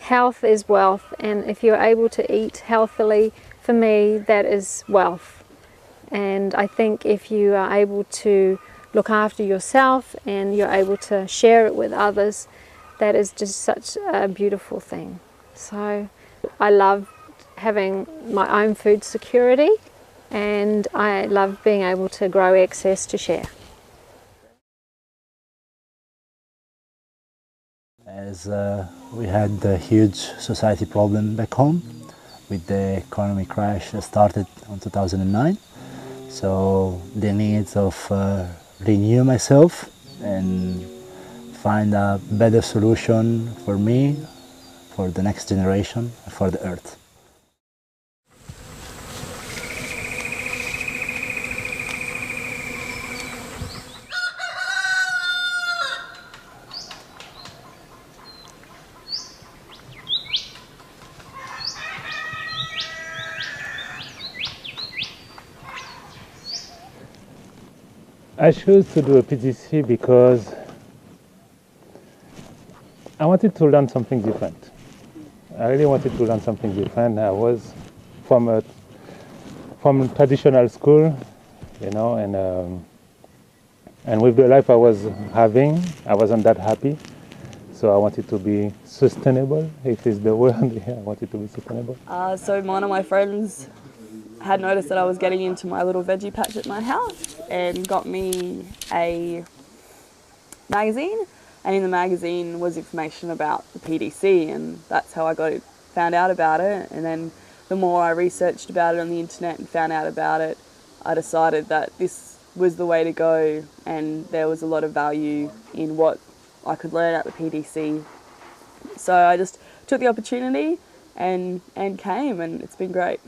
Health is wealth, and if you're able to eat healthily, for me, that is wealth. And I think if you are able to look after yourself and you're able to share it with others, that is just such a beautiful thing. So I love having my own food security, and I love being able to grow excess to share. As we had a huge society problem back home with the economy crash that started in 2009. So the needs of renew myself and find a better solution for me, for the next generation, for the earth. I chose to do a PGC because I wanted to learn something different. I really wanted to learn something different. I was from a traditional school, you know, and with the life I was having, I wasn't that happy. So I wanted to be sustainable, if it's the word. Yeah, I wanted to be sustainable. So one of my friends had noticed that I was getting into my little veggie patch at my house and got me a magazine, and in the magazine was information about the PDC, and that's how I found out about it. And then the more I researched about it on the internet and found out about it, I decided that this was the way to go, and there was a lot of value in what I could learn at the PDC. So I just took the opportunity and came, and it's been great.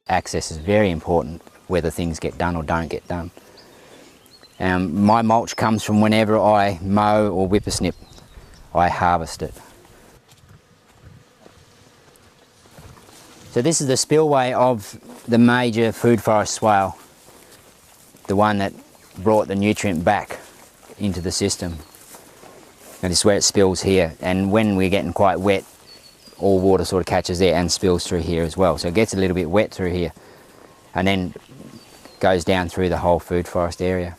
Access is very important, whether things get done or don't get done. My mulch comes from whenever I mow or whippersnip, I harvest it. So this is the spillway of the major food forest swale, the one that brought the nutrient back into the system. And this is where it spills here, and when we're getting quite wet, all water sort of catches there and spills through here as well. So it gets a little bit wet through here and then goes down through the whole food forest area.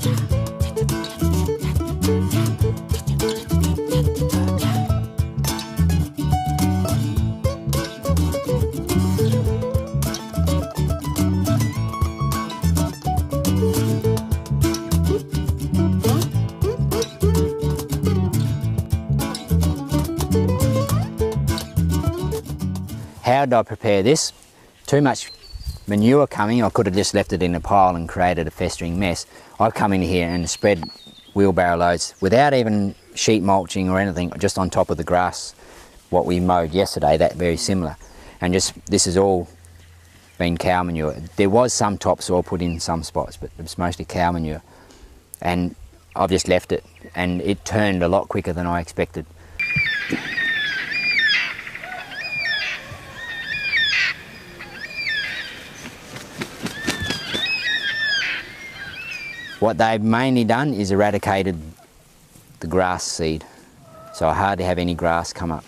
How did I prepare this? Too much manure coming, I could have just left it in a pile and created a festering mess. I've come in here and spread wheelbarrow loads without even sheet mulching or anything, just on top of the grass, what we mowed yesterday, that very similar. And just, this has all been cow manure. There was some topsoil put in some spots, but it was mostly cow manure. And I've just left it, and it turned a lot quicker than I expected. What they've mainly done is eradicated the grass seed, so I hardly have any grass come up.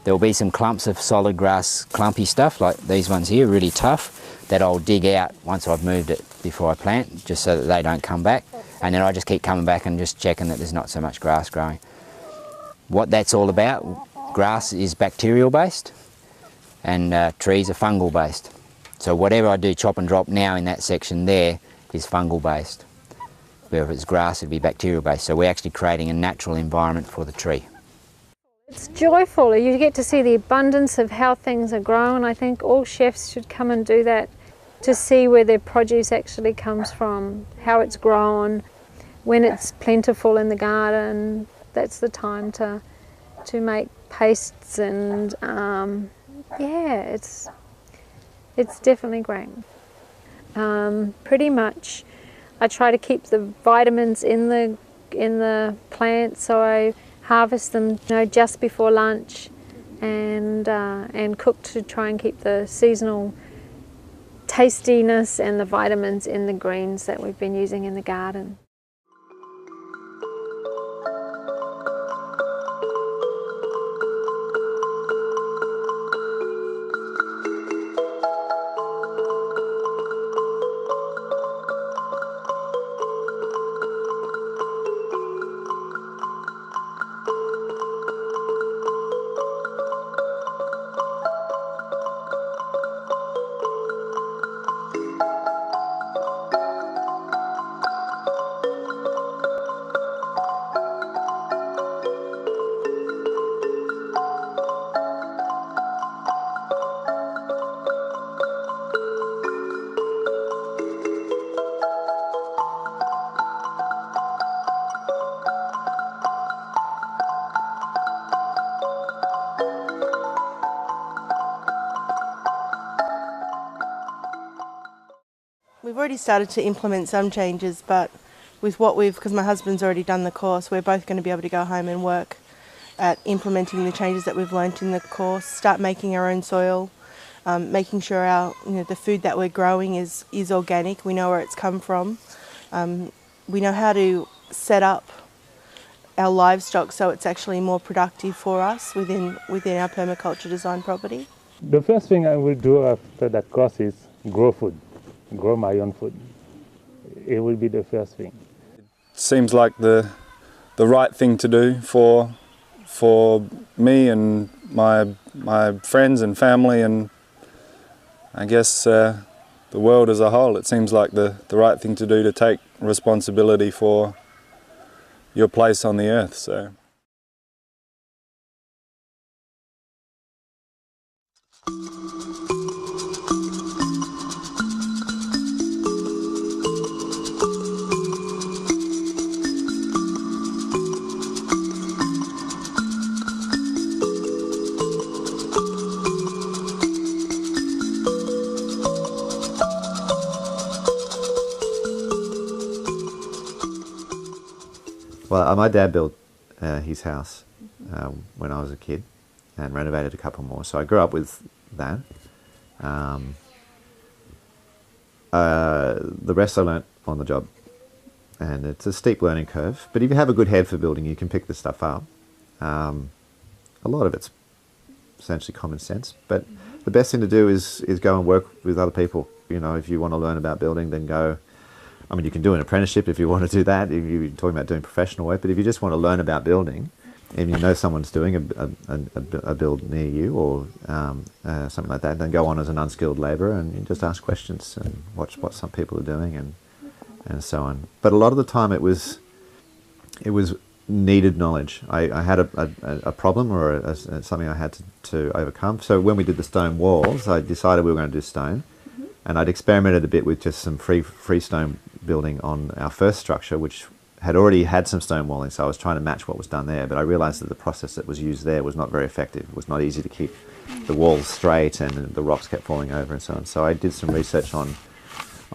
There will be some clumps of solid grass, clumpy stuff like these ones here, really tough, that I'll dig out once I've moved it before I plant, just so that they don't come back. And then I just keep coming back and just checking that there's not so much grass growing. What that's all about, grass is bacterial based and trees are fungal based. So whatever I do chop and drop now in that section there is fungal based. Where if it's grass, it'd be bacterial based. So we're actually creating a natural environment for the tree. It's joyful. You get to see the abundance of how things are grown. I think all chefs should come and do that, to see where their produce actually comes from, how it's grown, when it's plentiful in the garden. That's the time to make pastes, and yeah, it's definitely great. Pretty much I try to keep the vitamins in the plant, so I harvest them, just before lunch, and cook to try and keep the seasonal tastiness and the vitamins in the greens that we've been using in the garden. We've already started to implement some changes, but with because my husband's already done the course, we're both going to be able to go home and work at implementing the changes that we've learnt in the course, start making our own soil, making sure the food that we're growing is organic, we know where it's come from. We know how to set up our livestock so it's actually more productive for us within our permaculture design property. The first thing I will do after that course is grow food. Grow my own food. It will be the first thing. It seems like the right thing to do for me and my friends and family, and I guess the world as a whole. It seems like the right thing to do, to take responsibility for your place on the earth. So. Well, my dad built his house when I was a kid and renovated a couple more, so I grew up with that. The rest I learnt on the job, and it's a steep learning curve, but if you have a good head for building, you can pick this stuff up. A lot of it's essentially common sense, but the best thing to do is go and work with other people. If you want to learn about building, then go I mean, you can do an apprenticeship if you want to do that, if you're talking about doing professional work, but if you just want to learn about building, and you know someone's doing a build near you or something like that, then go on as an unskilled labourer and you just ask questions and watch what some people are doing and so on. But a lot of the time it was needed knowledge. I had a problem or something I had to overcome. So when we did the stone walls, I decided we were going to do stone, and I'd experimented a bit with just some free stone building on our first structure, which had already had some stone walling, so I was trying to match what was done there, but I realised that the process that was used there was not very effective. It was not easy to keep the walls straight and the rocks kept falling over and so on. So I did some research on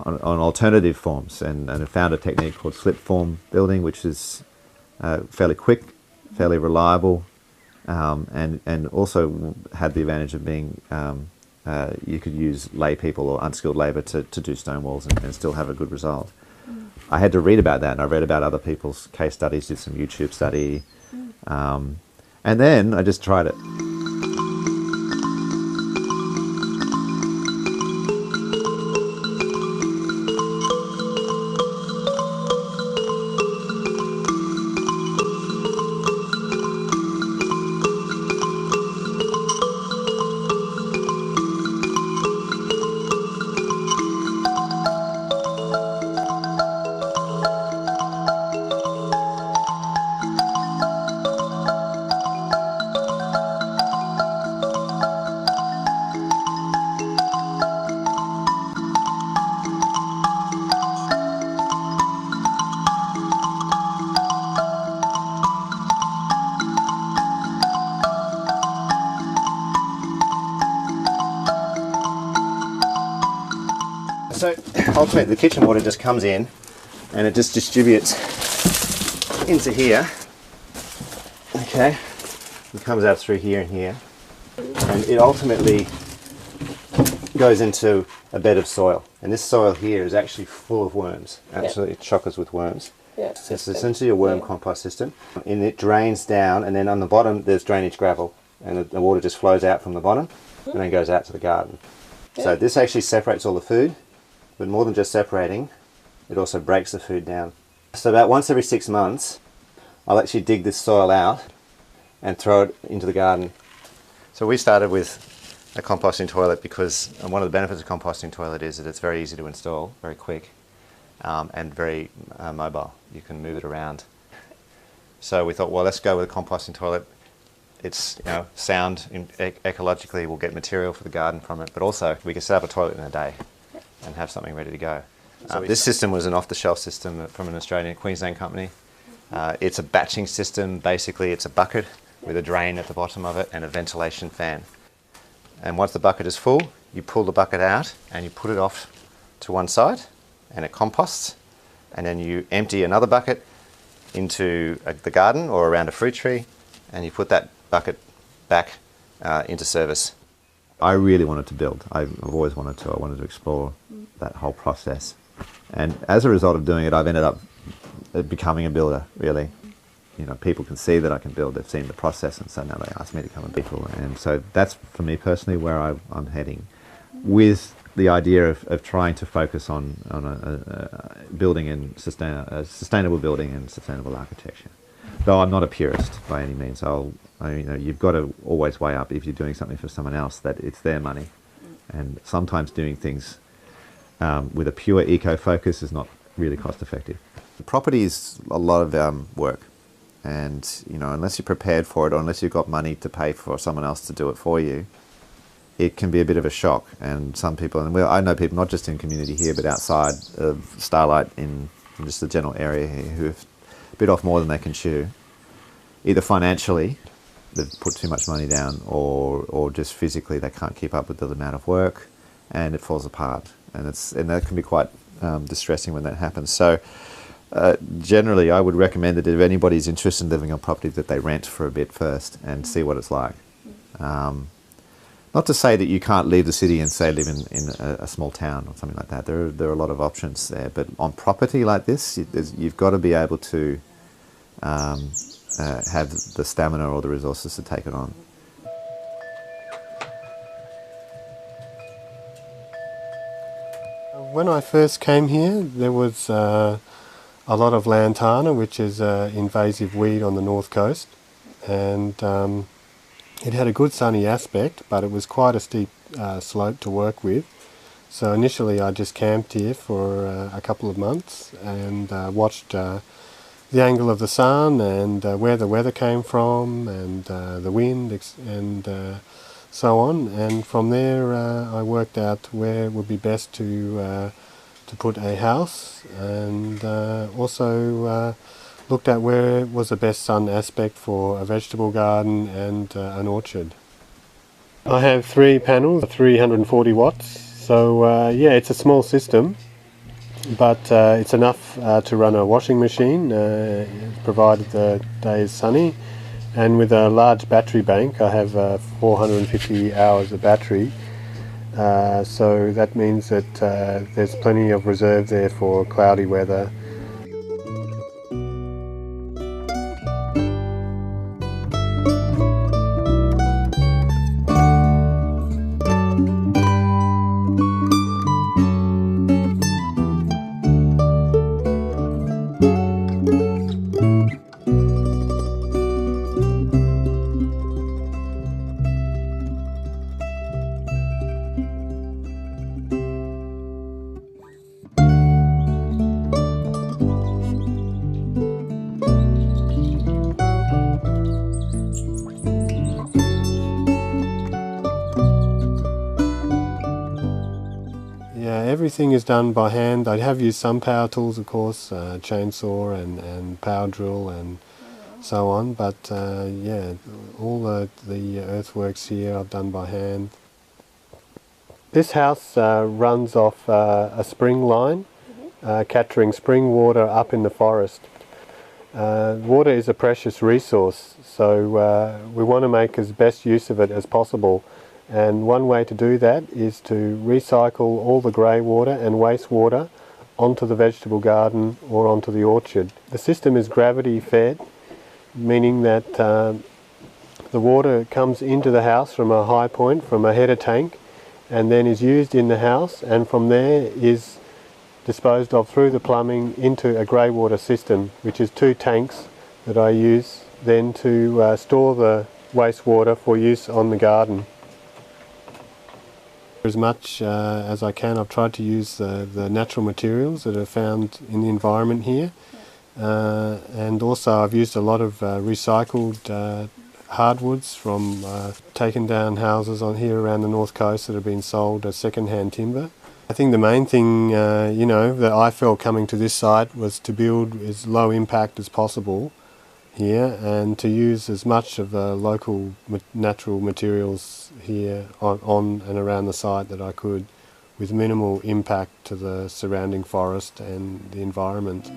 alternative forms and I found a technique called slip form building, which is fairly quick, fairly reliable, and also had the advantage of being you could use lay people or unskilled labour to do stone walls and still have a good result. I had to read about that, and I read about other people's case studies, did some YouTube study, and then I just tried it. So ultimately the kitchen water just comes in and it just distributes into here. Okay, it comes out through here and here, and it ultimately goes into a bed of soil, and this soil here is actually full of worms, absolutely chockers with worms. It's essentially a worm compost system, and it drains down, and then on the bottom there's drainage gravel, and the water just flows out from the bottom and then goes out to the garden. So this actually separates all the food, but more than just separating, it also breaks the food down. So about once every 6 months, I'll actually dig this soil out and throw it into the garden. So we started with a composting toilet because one of the benefits of composting toilet is that it's very easy to install, very quick, and very mobile. You can move it around. So we thought, well, let's go with a composting toilet. It's sound, ecologically we'll get material for the garden from it, but also we can set up a toilet in a day and have something ready to go. This system was an off-the-shelf system from an Australian Queensland company. It's a batching system. Basically it's a bucket with a drain at the bottom of it and a ventilation fan. And once the bucket is full, you pull the bucket out and you put it off to one side and it composts, and then you empty another bucket into the garden or around a fruit tree and you put that bucket back into service. I really wanted to build. I've always wanted to. I wanted to explore that whole process. And as a result of doing it, I've ended up becoming a builder, really. People can see that I can build. They've seen the process, and so now they ask me to come and build. And so that's, for me personally, where I'm heading, with the idea of trying to focus on building and sustainable building and sustainable architecture. Though I'm not a purist by any means. You've got to always weigh up, if you're doing something for someone else, that it's their money. And sometimes doing things with a pure eco focus is not really cost effective. The property is a lot of work, and unless you're prepared for it, or unless you've got money to pay for someone else to do it for you, it can be a bit of a shock. And some people, and I know people not just in community here but outside of Starlight in just the general area here, who have bit off more than they can chew, either financially they've put too much money down, or just physically they can't keep up with the amount of work and it falls apart, and that can be quite distressing when that happens. So generally I would recommend that if anybody's interested in living on property, that they rent for a bit first and see what it's like. Not to say that you can't leave the city and say live in a small town or something like that. There are a lot of options there, but on property like this, you've got to be able to have the stamina or the resources to take it on. When I first came here, there was a lot of lantana, which is an invasive weed on the north coast, and it had a good sunny aspect, but it was quite a steep slope to work with. So initially I just camped here for a couple of months and watched the angle of the sun and where the weather came from and the wind and so on. And from there I worked out where it would be best to put a house, and also looked at where was the best sun aspect for a vegetable garden and an orchard. I have 3 panels, 340 watts. So yeah, it's a small system, but it's enough to run a washing machine, provided the day is sunny. And with a large battery bank, I have 450 hours of battery. So that means that there's plenty of reserve there for cloudy weather. Everything is done by hand. I have used some power tools, of course, chainsaw and power drill and so on, but yeah, all the earthworks here I've done by hand. This house runs off a spring line, capturing spring water up in the forest. Water is a precious resource, so we want to make as best use of it as possible. And one way to do that is to recycle all the grey water and wastewater onto the vegetable garden or onto the orchard. The system is gravity fed, meaning that the water comes into the house from a high point, from a header tank, and then is used in the house, and from there is disposed of through the plumbing into a grey water system, which is 2 tanks that I use then to store the wastewater for use on the garden. As much as I can, I've tried to use the natural materials that are found in the environment here, and also I've used a lot of recycled hardwoods from taken down houses on here around the north coast that have been sold as second-hand timber. I think the main thing you know, that I felt coming to this site was to build as low impact as possible here, and to use as much of the local natural materials here on and around the site that I could, with minimal impact to the surrounding forest and the environment.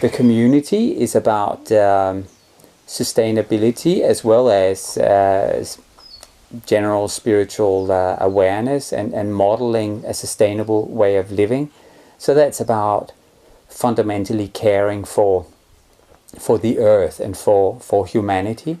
the community is about sustainability as well as general spiritual awareness and modeling a sustainable way of living. So that's about fundamentally caring for the earth and for humanity.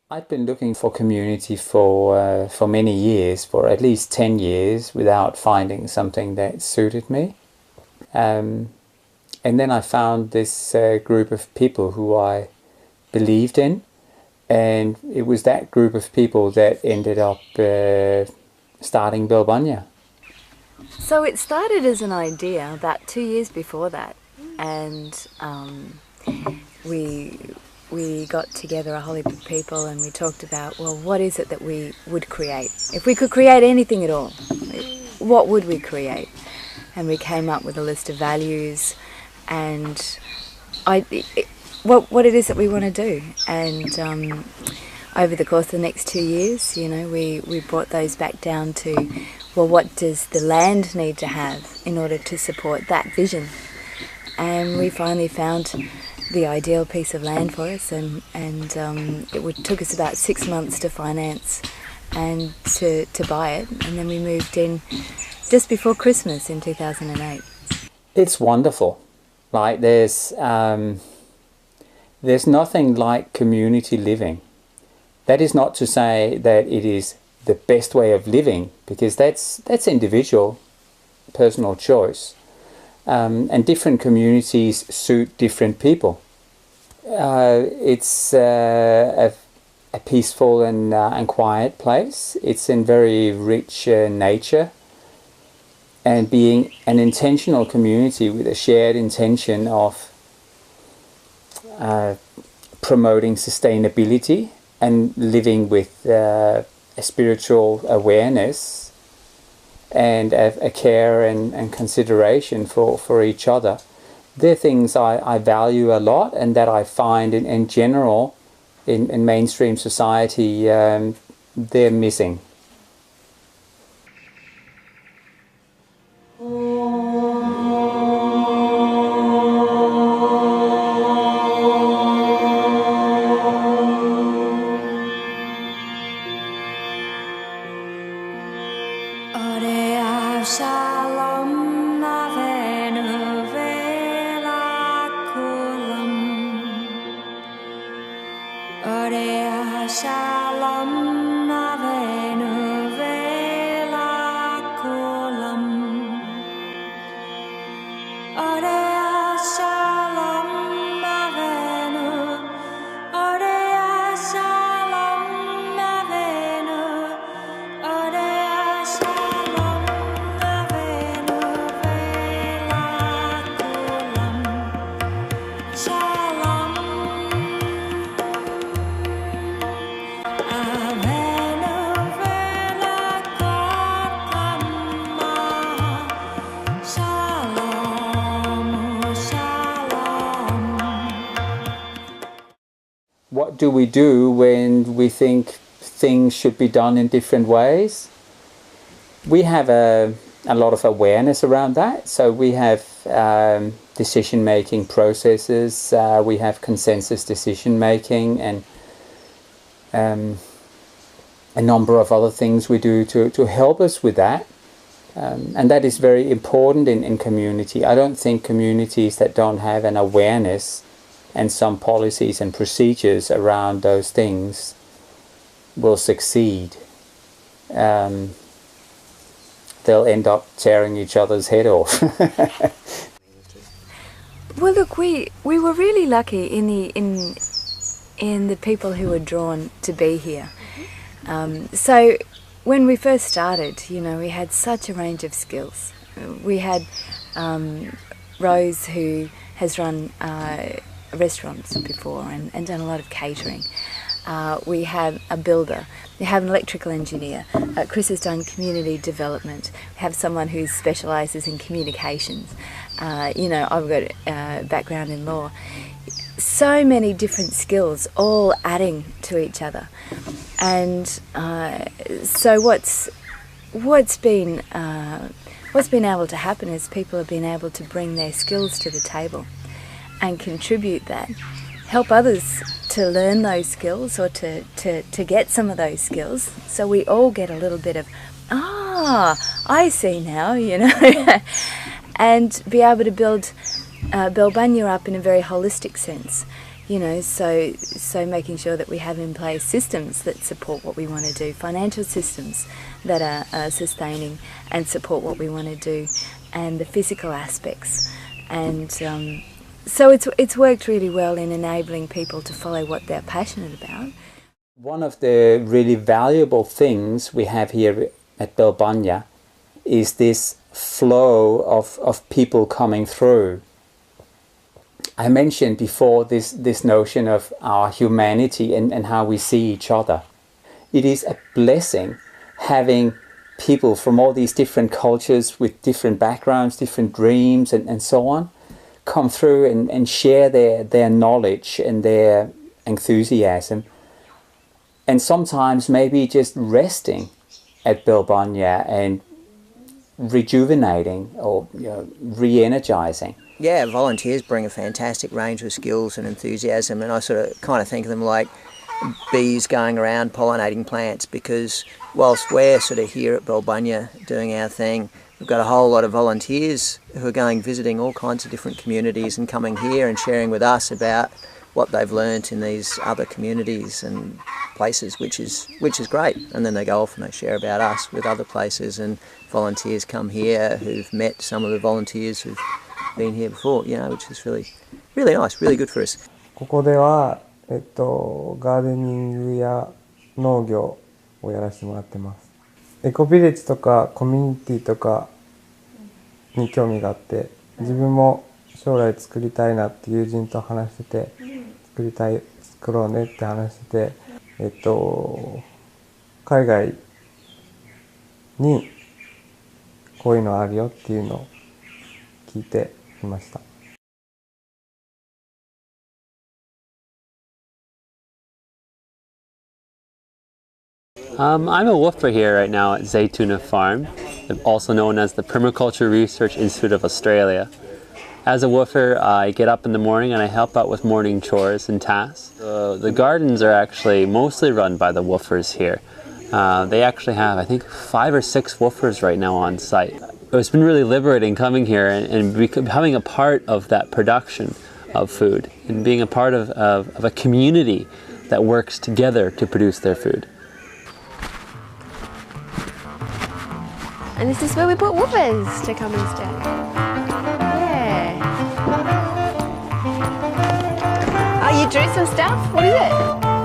I've been looking for community for many years, for at least 10 years, without finding something that suited me. And then I found this group of people who I believed in, and it was that group of people that ended up starting Bilbunya. So it started as an idea about 2 years before that, and we got together a whole heap of people and we talked about, well, what is it that we would create? If we could create anything at all, what would we create? And we came up with a list of values and what it is that we want to do. And over the course of the next 2 years, you know, we brought those back down to, well, what does the land need to have in order to support that vision? And we finally found the ideal piece of land for us, and took us about 6 months to finance and to buy it, and then we moved in just before Christmas in 2008. It's wonderful. Like there's nothing like community living. That is not to say that it is the best way of living, because that's individual, personal choice. And different communities suit different people. It's a peaceful and quiet place. It's in very rich nature, and being an intentional community with a shared intention of promoting sustainability and living with a spiritual awareness and a care and consideration for each other. They're things I value a lot, and that I find in general in mainstream society they're missing. What do we do when we think things should be done in different ways? We have a lot of awareness around that. So we have decision-making processes, we have consensus decision-making, and a number of other things we do to help us with that. And that is very important in community. I don't think communities that don't have an awareness and some policies and procedures around those things will succeed. They'll end up tearing each other's head off. Well, look, we were really lucky in the people who were drawn to be here. So when we first started, you know, we had such a range of skills. We had Rose, who has run restaurants before and done a lot of catering. We have a builder, we have an electrical engineer, Chris has done community development, we have someone who specialises in communications, you know, I've got a background in law. So many different skills all adding to each other. And so what's been able to happen is people have been able to bring their skills to the table and contribute that, help others to learn those skills or to get some of those skills, so we all get a little bit of, I see now, you know, and be able to build Bellbunya up in a very holistic sense, you know, so making sure that we have in place systems that support what we want to do, financial systems that are sustaining and support what we want to do, and the physical aspects. And so it's worked really well in enabling people to follow what they're passionate about. One of the really valuable things we have here at Bellbunya is this flow of people coming through. I mentioned before this notion of our humanity and how we see each other. It is a blessing having people from all these different cultures with different backgrounds, different dreams and so on, come through and share their knowledge and their enthusiasm, and sometimes maybe just resting at Bellbunya and rejuvenating or, you know, re-energizing. Yeah, volunteers bring a fantastic range of skills and enthusiasm, and I sort of kind of think of them like bees going around pollinating plants, because whilst we're sort of here at Bellbunya doing our thing, we've got a whole lot of volunteers who are going visiting all kinds of different communities and coming here and sharing with us about what they've learnt in these other communities and places, which is great. And then they go off and they share about us with other places, and volunteers come here who've met some of the volunteers who've been here before, you know, which is really nice, really good for us. ここではガーデニングや農業をやらせてもらってます。エコビレッジとかコミュニティとかに興味があって、自分も将来作りたいなって友人と話してて、作ろうねって話してて、海外にこういうのあるよっていうのを聞いていました。I'm a woofer here right now at Zaytuna Farm, also known as the Permaculture Research Institute of Australia. As a woofer, I get up in the morning and I help out with morning chores and tasks. The gardens are actually mostly run by the woofers here. They actually have, I think, 5 or 6 woofers right now on site. It's been really liberating coming here and becoming a part of that production of food and being a part of a community that works together to produce their food. And this is where we put woofers to come and stay. Yeah. Oh, you drew some stuff? What is it?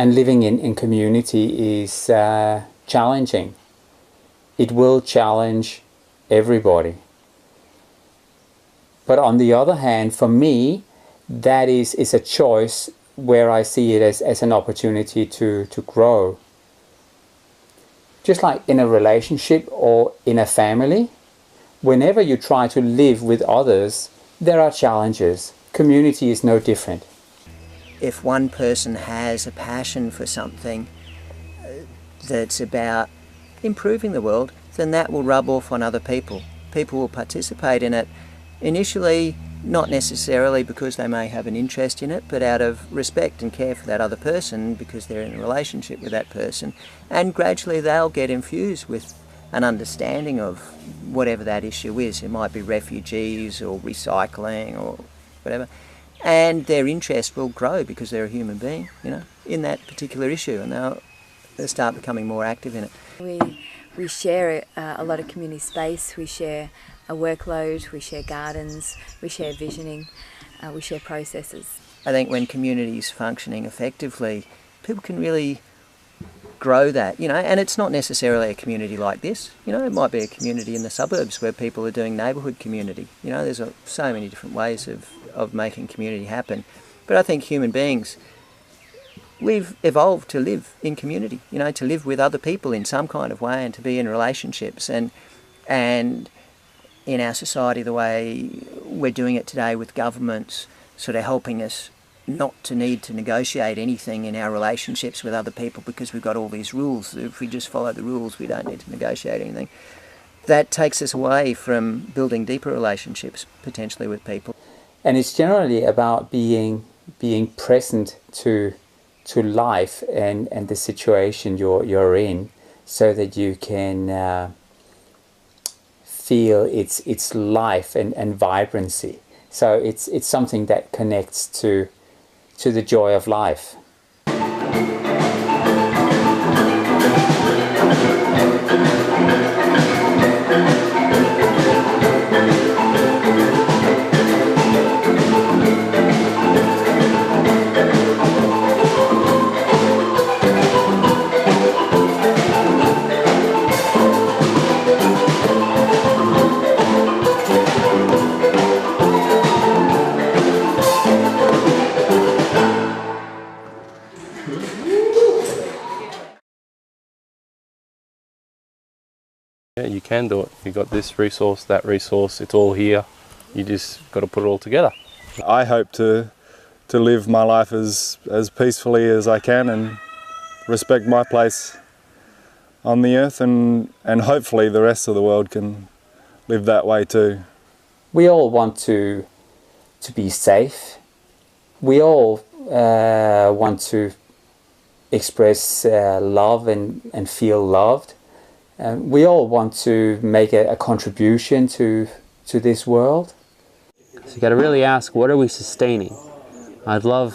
And living in community is challenging. It will challenge everybody. But on the other hand, for me, that is a choice where I see it as an opportunity to grow. Just like in a relationship or in a family, whenever you try to live with others, there are challenges. Community is no different. If one person has a passion for something that's about improving the world, then that will rub off on other people. People will participate in it initially, not necessarily because they may have an interest in it, but out of respect and care for that other person because they're in a relationship with that person. And gradually they'll get infused with an understanding of whatever that issue is. It might be refugees or recycling or whatever. And their interest will grow because they're a human being, you know, in that particular issue, and they'll start becoming more active in it. We share a lot of community space, we share a workload, we share gardens, we share visioning, we share processes. I think when communities functioning effectively, people can really grow that, you know, and it's not necessarily a community like this, you know, it might be a community in the suburbs where people are doing neighbourhood community, you know, there's so many different ways of making community happen. But I think human beings, we've evolved to live in community, you know, to live with other people in some kind of way and to be in relationships. And in our society, the way we're doing it today with governments sort of helping us not to need to negotiate anything in our relationships with other people because we've got all these rules. If we just follow the rules, we don't need to negotiate anything. That takes us away from building deeper relationships, potentially, with people. And it's generally about being present to life and the situation you're in, so that you can feel its life and vibrancy. So it's something that connects to the joy of life. Yeah, you can do it. You've got this resource, that resource, it's all here. You just got to put it all together. I hope to live my life as peacefully as I can and respect my place on the earth, and hopefully the rest of the world can live that way too. We all want to be safe. We all want to express love and feel loved. We all want to make a contribution to this world. So you got to really ask, what are we sustaining? I'd love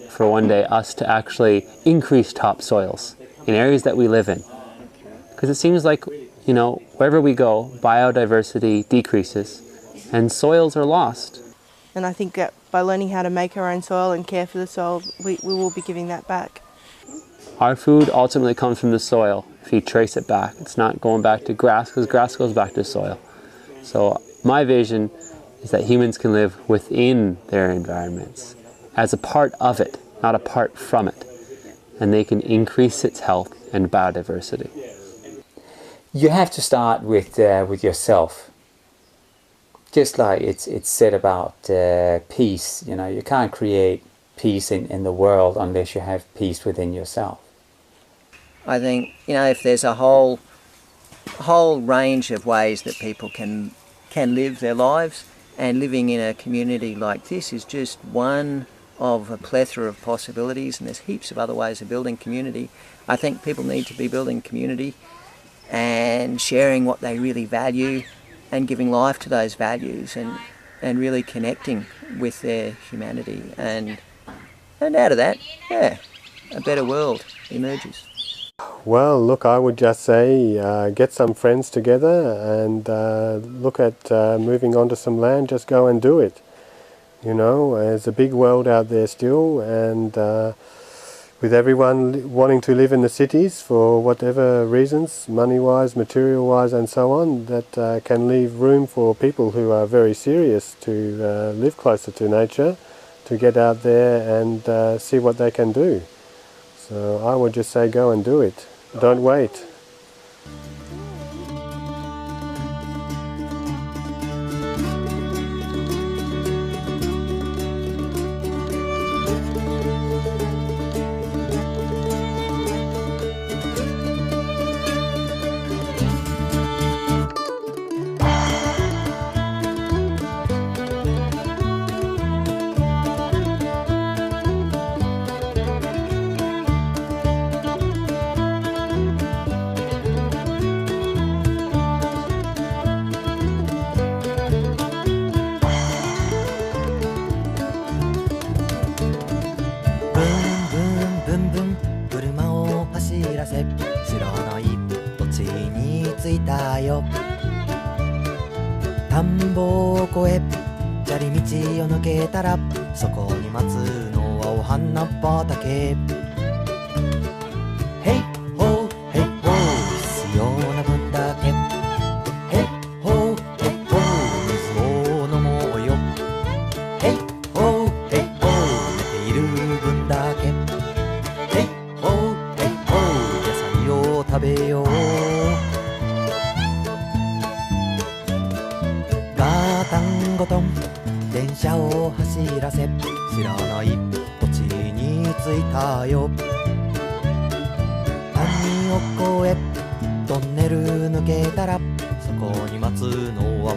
for one day us to actually increase topsoils in areas that we live in. Because it seems like, you know, wherever we go, biodiversity decreases and soils are lost. And I think that by learning how to make our own soil and care for the soil, we will be giving that back. Our food ultimately comes from the soil. If you trace it back, it's not going back to grass, because grass goes back to soil. So my vision is that humans can live within their environments as a part of it, not apart from it. And they can increase its health and biodiversity. You have to start with yourself. Just like it's said about peace, you know, you can't create peace in the world unless you have peace within yourself. I think, you know, if there's a whole range of ways that people can live their lives, and living in a community like this is just one of a plethora of possibilities, and there's heaps of other ways of building community. I think people need to be building community and sharing what they really value and giving life to those values and really connecting with their humanity. And out of that, yeah, a better world emerges. Well, look, I would just say get some friends together and look at moving onto some land. Just go and do it. You know, there's a big world out there still, and with everyone wanting to live in the cities for whatever reasons, money-wise, material-wise and so on, that can leave room for people who are very serious to live closer to nature, to get out there and see what they can do. So I would just say go and do it. Don't wait.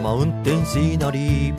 Mauntain scenery